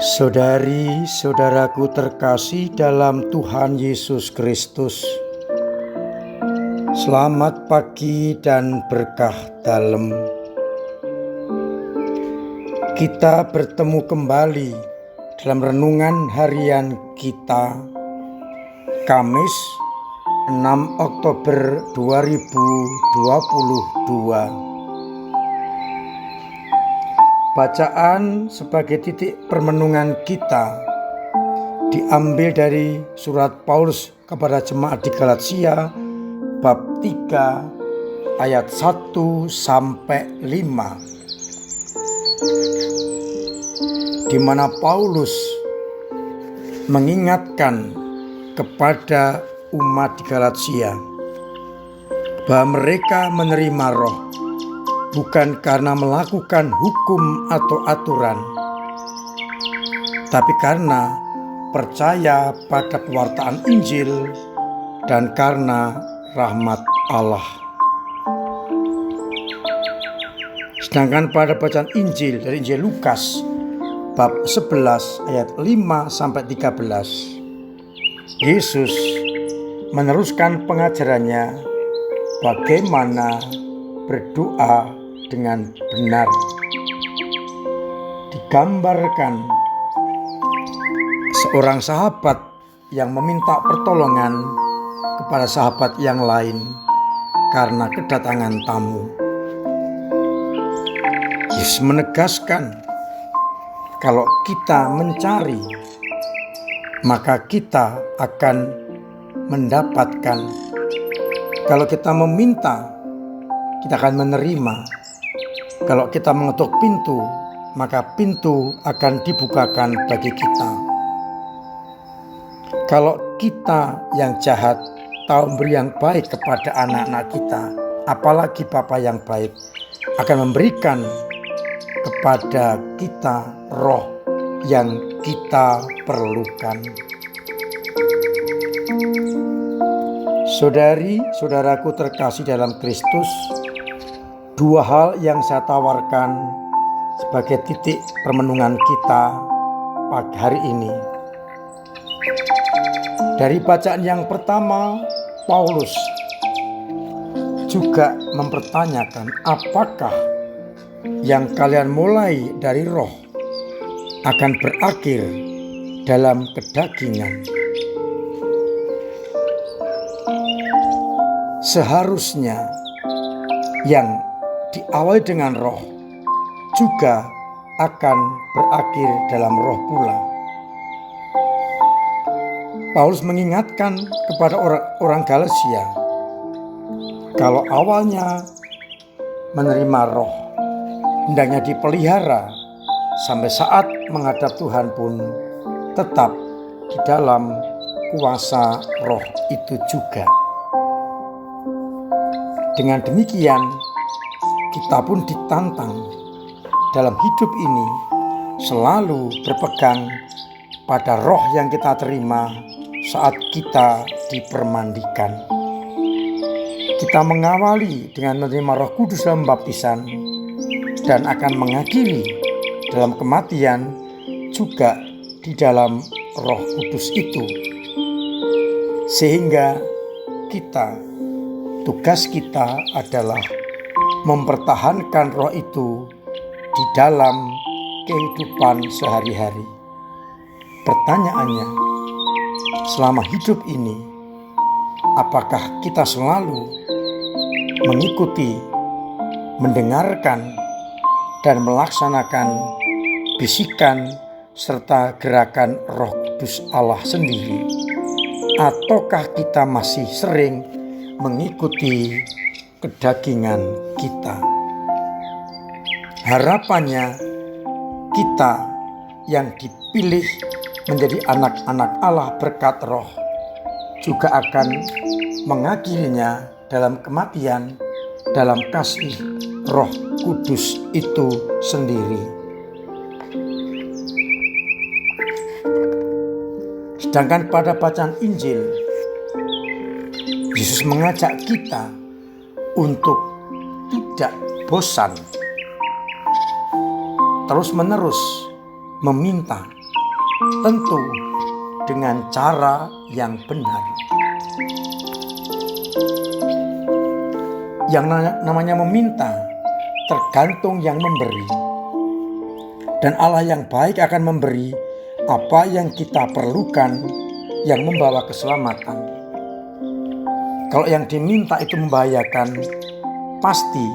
Saudari-saudaraku terkasih dalam Tuhan Yesus Kristus, selamat pagi dan berkah dalam. Kita bertemu kembali dalam renungan harian kita, Kamis 6 Oktober 2022. Bacaan sebagai titik permenungan kita diambil dari surat Paulus kepada jemaat di Galatia bab 3 ayat 1 sampai 5, di mana Paulus mengingatkan kepada umat di Galatia bahwa mereka menerima Roh bukan karena melakukan hukum atau aturan, tapi karena percaya pada pewartaan Injil dan karena rahmat Allah. Sedangkan pada bacaan Injil dari Injil Lukas bab 11 ayat 5 sampai 13, Yesus meneruskan pengajarannya bagaimana berdoa dengan benar. Digambarkan seorang sahabat yang meminta pertolongan kepada sahabat yang lain karena kedatangan tamu. Yesus menegaskan, kalau kita mencari, maka kita akan mendapatkan. Kalau kita meminta, kita akan menerima. Kalau kita mengetuk pintu, maka pintu akan dibukakan bagi kita. Kalau kita yang jahat tahu memberi yang baik kepada anak-anak kita, apalagi Bapa yang baik akan memberikan kepada kita roh yang kita perlukan. Saudari-saudaraku terkasih dalam Kristus, dua hal yang saya tawarkan sebagai titik permenungan kita pagi hari ini. Dari bacaan yang pertama, Paulus juga mempertanyakan apakah yang kalian mulai dari roh akan berakhir dalam kedagingan. Seharusnya yang diawali dengan roh juga akan berakhir dalam roh pula. Paulus mengingatkan kepada orang Galatia, kalau awalnya menerima roh, hendaknya dipelihara sampai saat menghadap Tuhan pun tetap di dalam kuasa roh itu juga. Dengan demikian, kita pun ditantang dalam hidup ini selalu berpegang pada roh yang kita terima saat kita dipermandikan. Kita mengawali dengan menerima Roh Kudus dalam baptisan dan akan mengakhiri dalam kematian juga di dalam Roh Kudus itu. Sehingga tugas kita adalah mempertahankan roh itu di dalam kehidupan sehari-hari. Pertanyaannya, selama hidup ini, apakah kita selalu mengikuti, mendengarkan, dan melaksanakan bisikan serta gerakan Roh Kudus Allah sendiri? Ataukah kita masih sering mengikuti kedagingan kita? Harapannya kita yang dipilih menjadi anak-anak Allah berkat roh juga akan mengakhirinya dalam kematian dalam kasih Roh Kudus itu sendiri. Sedangkan pada bacaan Injil, Yesus mengajak kita untuk tidak bosan, terus-menerus meminta tentu dengan cara yang benar. Yang namanya meminta tergantung yang memberi. Dan Allah yang baik akan memberi apa yang kita perlukan yang membawa keselamatan. Kalau yang diminta itu membahayakan, pasti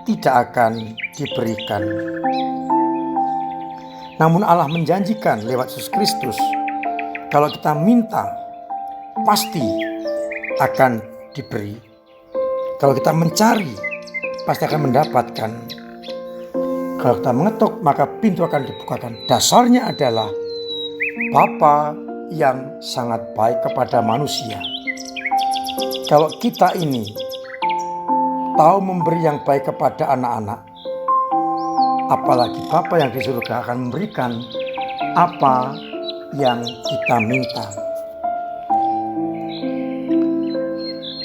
tidak akan diberikan. Namun Allah menjanjikan lewat Yesus Kristus, kalau kita minta, pasti akan diberi. Kalau kita mencari, pasti akan mendapatkan. Kalau kita mengetuk, maka pintu akan dibukakan. Dasarnya adalah Bapa yang sangat baik kepada manusia. Kalau kita ini tahu memberi yang baik kepada anak-anak, apalagi Bapa yang di surga akan memberikan apa yang kita minta.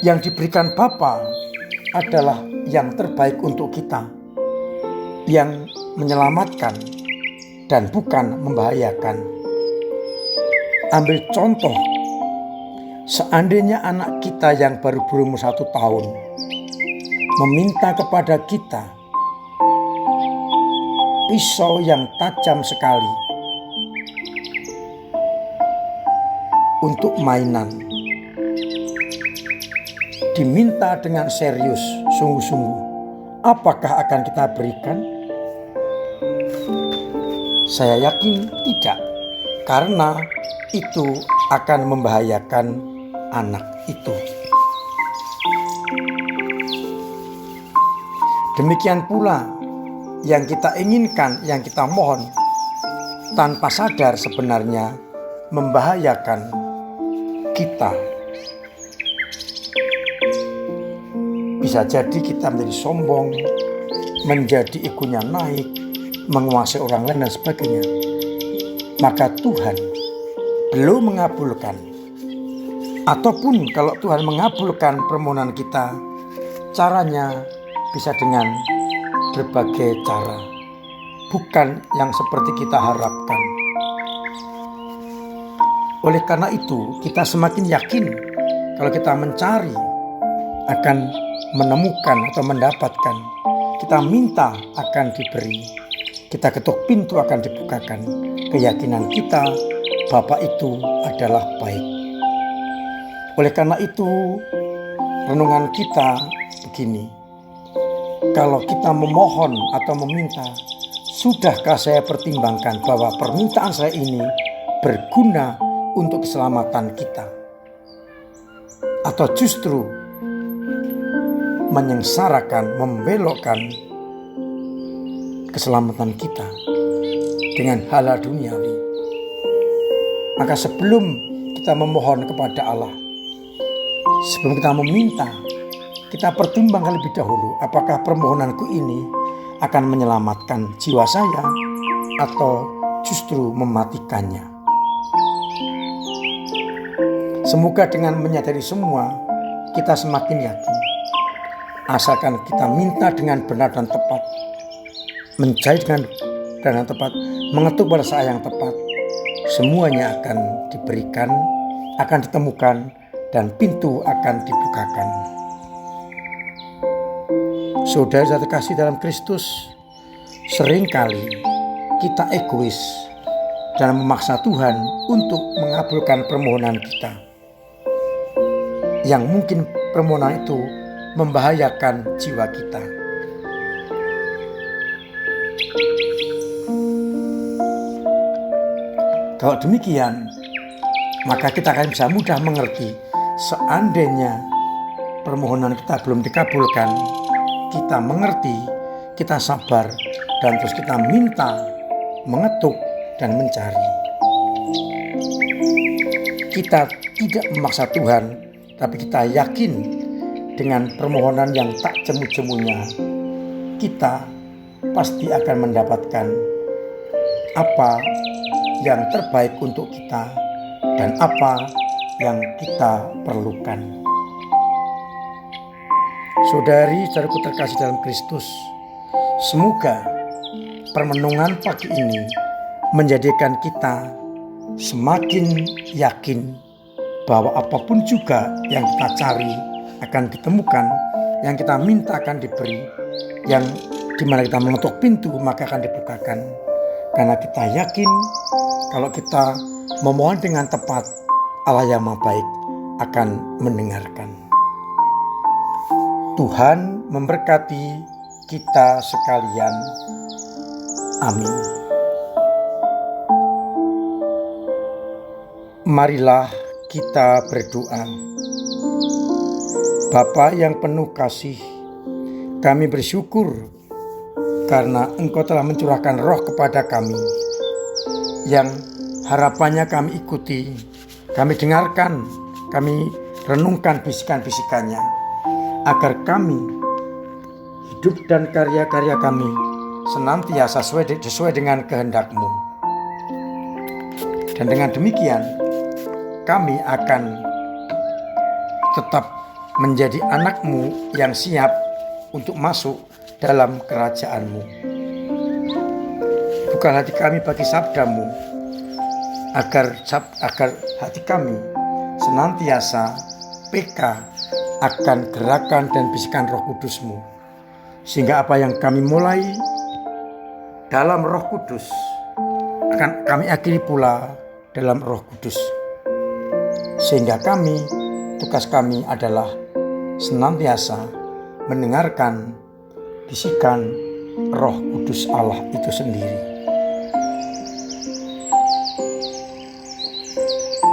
Yang diberikan Bapa adalah yang terbaik untuk kita, yang menyelamatkan dan bukan membahayakan. Ambil contoh, seandainya anak kita yang baru berumur 1 tahun meminta kepada kita pisau yang tajam sekali untuk mainan, diminta dengan serius, sungguh-sungguh, apakah akan kita berikan? Saya yakin tidak, karena itu akan membahayakan anak itu. Demikian pula yang kita inginkan, yang kita mohon, tanpa sadar sebenarnya membahayakan kita. Bisa jadi kita menjadi sombong, menjadi egonya naik, menguasai orang lain dan sebagainya. Maka Tuhan belum mengabulkan. Ataupun kalau Tuhan mengabulkan permohonan kita, caranya bisa dengan berbagai cara, bukan yang seperti kita harapkan. Oleh karena itu, kita semakin yakin kalau kita mencari akan menemukan atau mendapatkan. Kita minta akan diberi. Kita ketuk pintu akan dibukakan. Keyakinan kita, Bapa itu adalah baik. Oleh karena itu, renungan kita begini. Kalau kita memohon atau meminta, sudahkah saya pertimbangkan bahwa permintaan saya ini berguna untuk keselamatan kita? Atau justru menyengsarakan, membelokkan keselamatan kita dengan hal-hal duniawi? Maka sebelum kita memohon kepada Allah, sebelum kita meminta, kita pertimbangkan lebih dahulu apakah permohonanku ini akan menyelamatkan jiwa saya atau justru mematikannya. Semoga dengan menyadari semua, kita semakin yakin. Asalkan kita minta dengan benar dan tepat, mencari dengan benar dan tepat, mengetuk pada saat yang tepat, semuanya akan diberikan, akan ditemukan, dan pintu akan dibukakan. Saudara saya terkasih dalam Kristus, seringkali kita egois dan memaksa Tuhan untuk mengabulkan permohonan kita, yang mungkin permohonan itu membahayakan jiwa kita. Kalau demikian, maka kita akan bisa mudah mengerti, seandainya permohonan kita belum dikabulkan, kita mengerti, kita sabar, dan terus kita minta, mengetuk, dan mencari. Kita tidak memaksa Tuhan, tapi kita yakin dengan permohonan yang tak jemu-jemunya, kita pasti akan mendapatkan apa yang terbaik untuk kita dan apa yang kita perlukan. Saudari-saudaraku terkasih dalam Kristus, semoga permenungan pagi ini menjadikan kita semakin yakin bahwa apapun juga yang kita cari akan ditemukan, yang kita minta akan diberi, yang dimana kita mengetuk pintu maka akan dibukakan. Karena kita yakin kalau kita memohon dengan tepat, Allah yang Maha Baik akan mendengarkan. Tuhan memberkati kita sekalian. Amin. Marilah kita berdoa. Bapa yang penuh kasih, kami bersyukur karena Engkau telah mencurahkan Roh kepada kami, yang harapannya kami ikuti, kami dengarkan, kami renungkan bisikan-bisikannya, agar kami hidup dan karya-karya kami senantiasa sesuai dengan kehendak-Mu. Dan dengan demikian, kami akan tetap menjadi anak-Mu yang siap untuk masuk dalam kerajaan-Mu. Bukan hati kami bagi sabda-Mu, agar hati kami senantiasa peka akan gerakan dan bisikan Roh Kudus-Mu, sehingga apa yang kami mulai dalam Roh Kudus akan kami akhiri pula dalam Roh Kudus, sehingga tugas kami adalah senantiasa mendengarkan bisikan Roh Kudus Allah itu sendiri.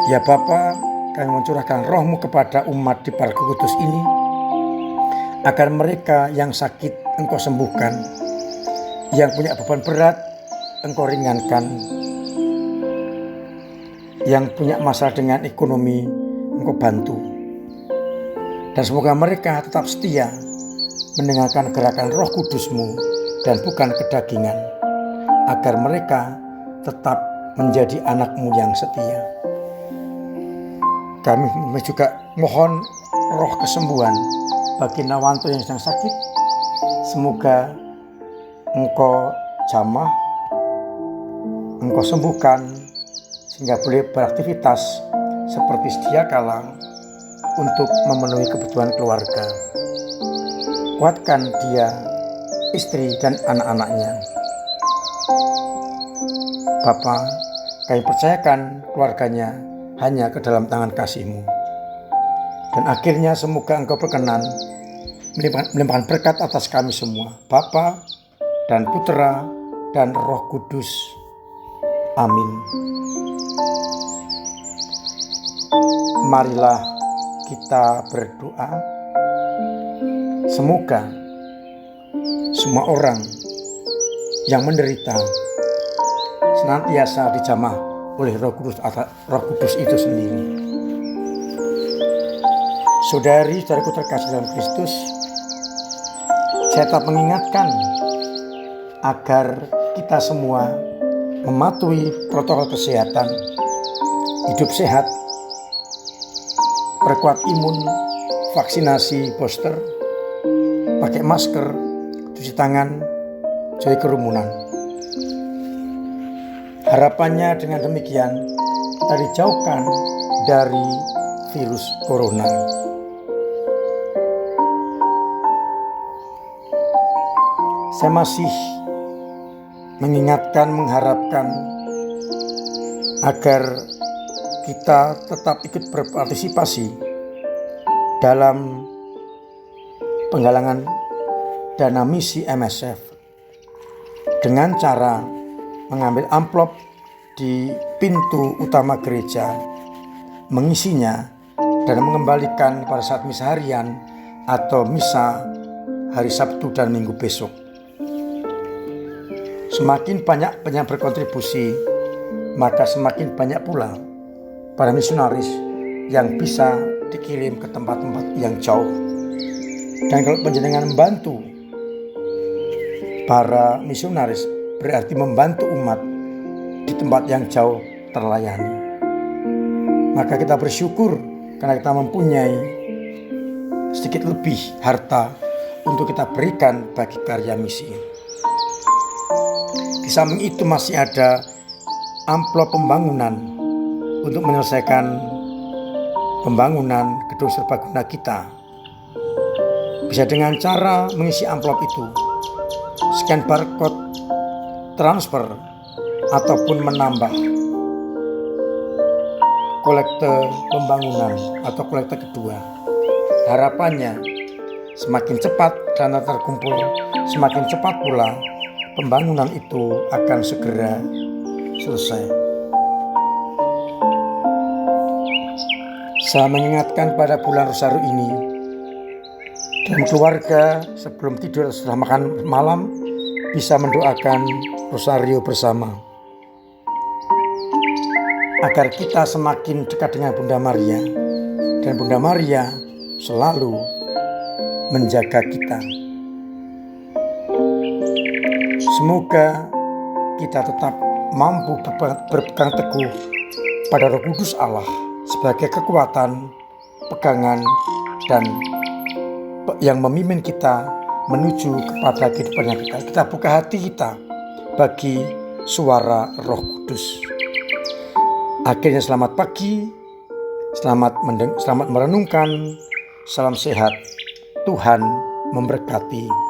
Ya Bapa, kami mencurahkan Roh-Mu kepada umat di Park Kudus ini, agar mereka yang sakit Engkau sembuhkan, yang punya beban berat Engkau ringankan, yang punya masalah dengan ekonomi Engkau bantu. Dan semoga mereka tetap setia mendengarkan gerakan Roh Kudus-Mu dan bukan kedagingan, agar mereka tetap menjadi anak-Mu yang setia. Kami juga mohon roh kesembuhan bagi Nawanto yang sedang sakit. Semoga Engkau jamah, Engkau sembuhkan, sehingga boleh beraktivitas seperti sedia kala untuk memenuhi kebutuhan keluarga. Kuatkan dia, istri dan anak-anaknya. Bapa, kami percayakan keluarganya hanya ke dalam tangan kasih-Mu. Dan akhirnya semoga Engkau berkenan melimpahkan berkat atas kami semua, Bapa dan Putra dan Roh Kudus. Amin. Marilah kita berdoa. Semoga semua orang yang menderita senantiasa dijamah oleh Roh Kudus itu sendiri. Saudari-saudariku terkasih dalam Kristus, saya tetap mengingatkan agar kita semua mematuhi protokol kesehatan, hidup sehat, perkuat imun, vaksinasi booster, pakai masker, cuci tangan, jauhi kerumunan. Harapannya dengan demikian kita dijauhkan dari virus corona. Saya masih mengingatkan, mengharapkan agar kita tetap ikut berpartisipasi dalam penggalangan dana misi MSF dengan cara mengambil amplop di pintu utama gereja, mengisinya dan mengembalikan pada saat misa harian atau misa hari Sabtu dan Minggu besok. Semakin banyak yang berkontribusi, maka semakin banyak pula para misionaris yang bisa dikirim ke tempat-tempat yang jauh. Dan kalau panjenengan membantu para misionaris, berarti membantu umat di tempat yang jauh terlayani. Maka kita bersyukur karena kita mempunyai sedikit lebih harta untuk kita berikan bagi karya misi. Di samping itu masih ada amplop pembangunan untuk menyelesaikan pembangunan gedung serbaguna kita. Bisa dengan cara mengisi amplop itu, scan barcode, transfer, ataupun menambah kolekte pembangunan atau kolekte kedua. Harapannya semakin cepat dana terkumpul, semakin cepat pula pembangunan itu akan segera selesai. Saya mengingatkan pada bulan Rosario ini, dalam keluarga sebelum tidur setelah makan malam bisa mendoakan Rosario bersama, agar kita semakin dekat dengan Bunda Maria, dan Bunda Maria selalu menjaga kita. Semoga kita tetap mampu berpegang teguh pada Roh Kudus Allah sebagai kekuatan, pegangan, dan yang memimpin kita menuju kepada kehidupan yang kekal. Kita buka hati kita bagi suara Roh Kudus. Akhirnya selamat pagi, selamat merenungkan, salam sehat, Tuhan memberkati.